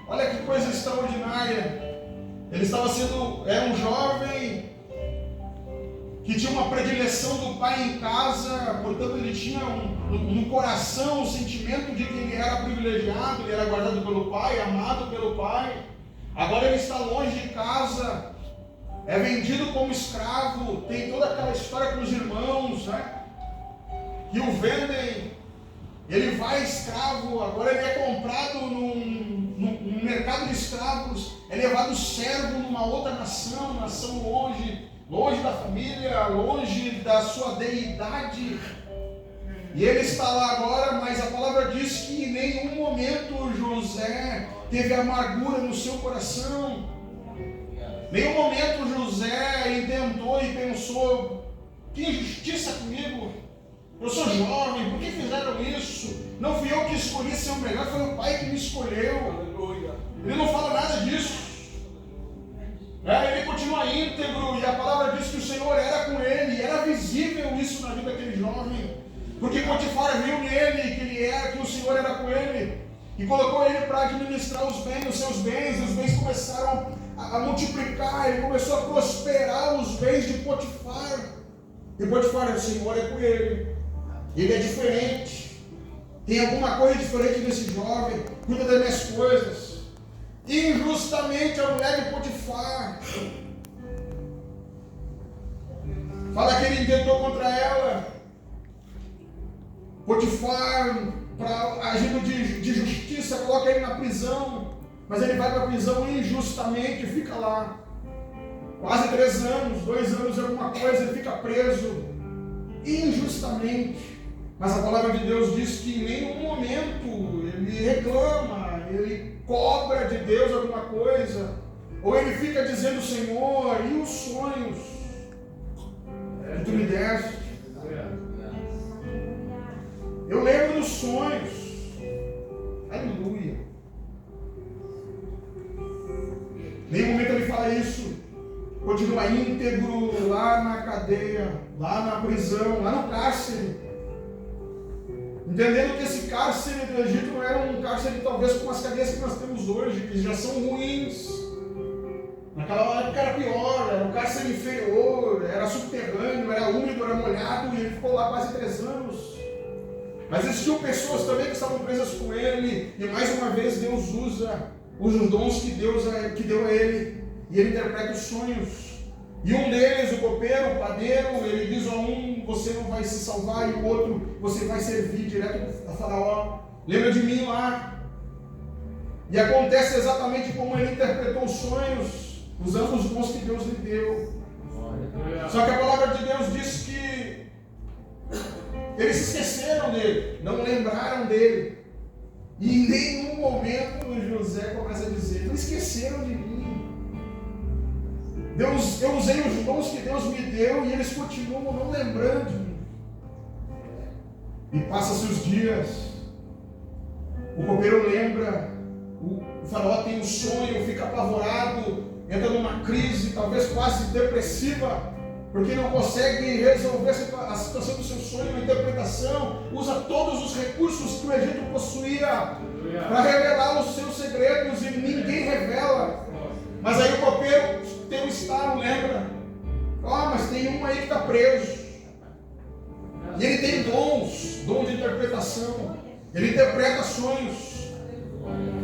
Olha que coisa extraordinária. Ele era um jovem que tinha uma predileção do pai em casa, portanto ele tinha no coração o sentimento de que ele era privilegiado, ele era guardado pelo pai, amado pelo pai. Agora ele está longe de casa, é vendido como escravo, tem toda aquela história com os irmãos, né? Que o vendem, ele vai escravo, agora ele é comprado num mercado de escravos, é levado servo numa outra nação longe da família, longe da sua deidade. E ele está lá agora, mas a palavra diz que em nenhum momento José teve amargura no seu coração. Em nenhum momento José intentou e pensou: que injustiça comigo, eu sou jovem, por que fizeram isso? Não fui eu que escolhi ser o melhor, foi o pai que me escolheu. Ele não fala nada disso. Ele continua íntegro, e a palavra diz que o Senhor era com ele, e era visível isso na vida daquele jovem, porque Potifar viu nele que o Senhor era com ele, e colocou ele para administrar os seus bens, e os bens começaram a multiplicar, ele começou a prosperar os bens de Potifar, e Potifar, o Senhor é com ele é diferente, tem alguma coisa diferente desse jovem, cuida das minhas coisas. Injustamente a mulher de Potifar fala que ele intentou contra ela. Potifar, agindo de justiça, coloca ele na prisão, mas ele vai para a prisão injustamente e fica lá quase 3 anos, 2 anos e alguma coisa, ele fica preso injustamente. Mas a palavra de Deus diz que em nenhum momento ele reclama, ele cobra de Deus alguma coisa, ou ele fica dizendo: Senhor, e os sonhos que tu me deste? Eu lembro dos sonhos. Aleluia. Em nenhum momento ele fala isso. Continua íntegro lá na cadeia, lá na prisão, lá no cárcere, entendendo que esse cárcere do Egito não era um cárcere talvez como as cadeias que nós temos hoje, que já são ruins. Naquela época era pior, era um cárcere inferior, era subterrâneo, era úmido, era molhado, e ele ficou lá quase 3 anos. Mas existiam pessoas também que estavam presas com ele, e mais uma vez Deus usa os dons que que deu a ele, e ele interpreta os sonhos. E um deles, o copeiro, o padeiro, ele diz a um: você não vai se salvar, e o outro: você vai servir direto a Faraó. Lembra de mim lá? E acontece exatamente como ele interpretou os sonhos, usando os dons que Deus lhe deu. Só que a palavra de Deus diz que eles se esqueceram dele, não lembraram dele. E em nenhum momento José começa a dizer: não esqueceram de mim. Eu usei os dons que Deus me deu e eles continuam não lembrando de mim. E passa-se os dias, o copeiro lembra, o Faraó tem um sonho, fica apavorado, entra numa crise, talvez quase depressiva, porque não consegue resolver a situação do seu sonho, a interpretação, usa todos os recursos que o Egito possuía para revelar os seus segredos e ninguém revela. Mas aí o copeiro tem um estalo, lembra? Mas tem um aí que está preso. E ele tem dom de interpretação. Ele interpreta sonhos.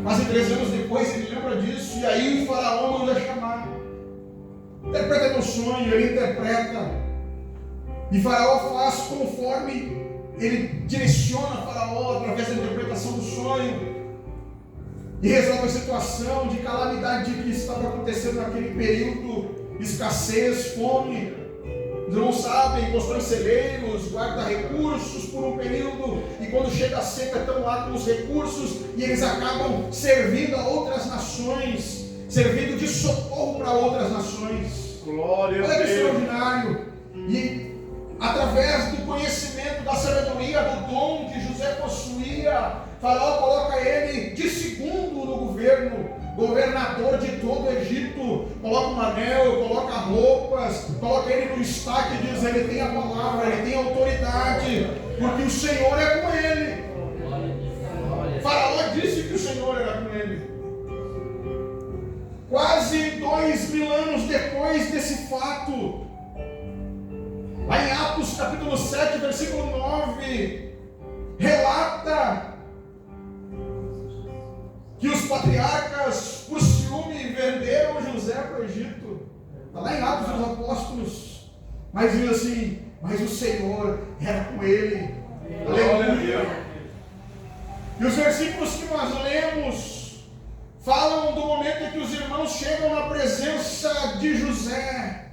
Quase 3 anos depois ele lembra disso. E aí o Faraó manda chamar. Interpreta meu sonho, ele interpreta. E Faraó faz conforme ele direciona Faraó através da interpretação do sonho. E resolve a situação de calamidade que estava acontecendo naquele período, escassez, fome. Eles não sabem, constroem celeiros, guardam recursos por um período, e quando chega a seca estão lá com os recursos, e eles acabam servindo a outras nações, servindo de socorro para outras nações. Glória a Deus. Olha que extraordinário. E através do conhecimento, da sabedoria, do dom que José possuía, Faraó coloca ele de segundo no governo, governador de todo o Egito, coloca um anel, coloca roupas, coloca ele no destaque e diz: ele tem a palavra, ele tem autoridade, porque o Senhor é com ele. Faraó disse que o Senhor era com ele. quase 2000 anos depois desse fato, lá em Atos capítulo 7, versículo 9, relata que os patriarcas, por ciúme, venderam José para o Egito. Está lá em Atos dos Apóstolos. Mas diz assim: mas o Senhor era com ele. Aleluia. E os versículos que nós lemos falam do momento em que os irmãos chegam na presença de José.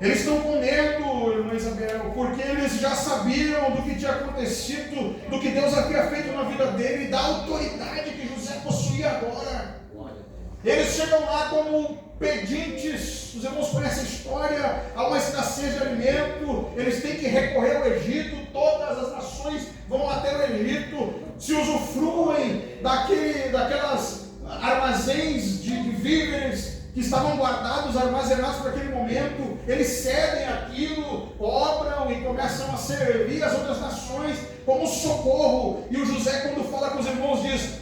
Eles estão com medo, irmã Isabel, porque eles já sabiam do que tinha acontecido, do que Deus havia feito na vida dele, da autoridade que José possuía agora. Eles chegam lá como pedintes. Os irmãos conhecem a história. Há uma escassez de alimento, eles têm que recorrer ao Egito. Todas as nações vão até o Egito, se usufruem daquelas armazéns de víveres que estavam guardados, armazenados para aquele momento. Eles cedem aquilo, obram e começam a servir as outras nações como socorro. E o José, quando fala com os irmãos, diz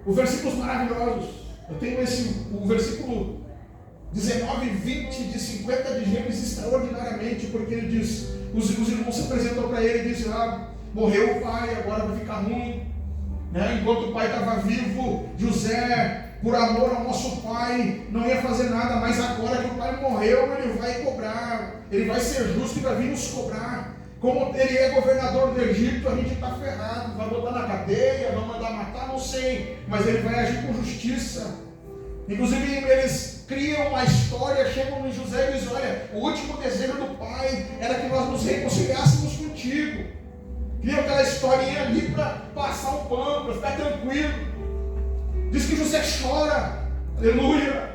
os versículos maravilhosos. Eu tenho o versículo 19 e 20 de 50 de Gênesis extraordinariamente, porque ele diz, os irmãos se apresentam para ele e dizem: morreu o pai, agora vai ficar ruim, né? Enquanto o pai estava vivo, José, por amor ao nosso pai, não ia fazer nada, mas agora que o pai morreu, ele vai cobrar, ele vai ser justo e vai vir nos cobrar. Como ele é governador do Egito, a gente está ferrado, vai botar na cadeia, vai mandar matar, não sei, mas ele vai agir com justiça. Inclusive eles criam uma história, chegam em José e dizem: olha, o último desejo do pai era que nós nos reconciliássemos contigo. Criam aquela historinha ali para passar o pano, para ficar tranquilo. Diz que José chora, aleluia.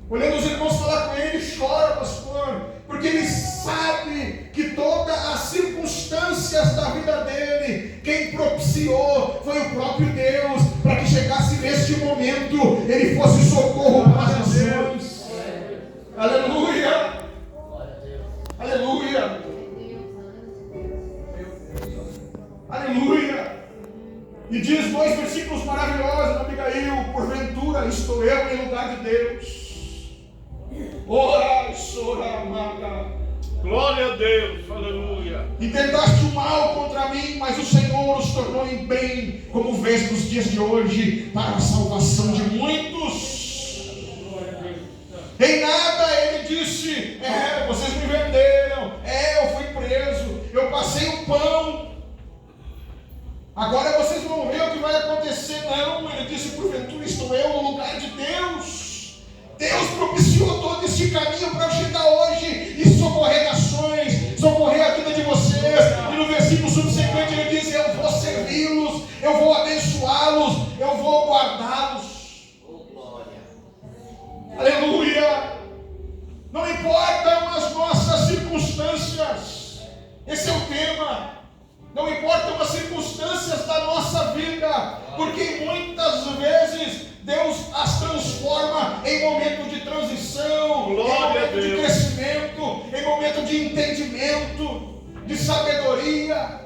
Olhando os irmãos falar com ele, ele chora, pastor, porque ele sabe que todas as circunstâncias da vida dele, quem propiciou foi o próprio Deus, para que chegasse neste momento, ele fosse socorro para as nações. Aleluia, aleluia, aleluia. E diz 2 versículos maravilhosos, Abigail: porventura estou eu em lugar de Deus. Ora, sora, amada. Glória a Deus, aleluia. E tentaste o mal contra mim, mas o Senhor os tornou em bem, como vês nos dias de hoje, para a salvação de muitos. Em nada ele disse: vocês me venderam, eu fui preso, eu passei o pão, agora vocês vão ver o que vai acontecer. Não, ele disse: porventura estou eu no lugar de Deus. Deus propiciou todo este caminho para eu chegar hoje e socorrer nações, socorrer a vida de vocês. E no versículo subsequente ele diz: eu vou servi-los, eu vou abençoá-los, eu vou guardá-los. Aleluia. Não importam as nossas circunstâncias, esse é o tema. Não importam as circunstâncias da nossa vida, porque muitas vezes Deus as transforma em momento de transição, em momento de crescimento, em momento de entendimento, de sabedoria.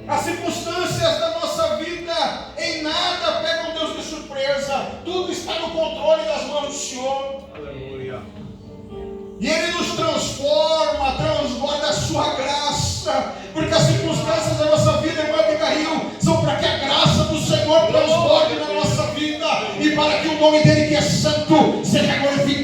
As circunstâncias da nossa vida em nada pegam Deus de surpresa. Tudo está no controle das mãos do Senhor. Aleluia. E Ele nos transforma, transborda a sua graça, porque as circunstâncias da nossa vida, irmã Abigail, são para que a graça do Senhor transborde na nossa vida, e para que o nome dEle, que é santo, seja glorificado.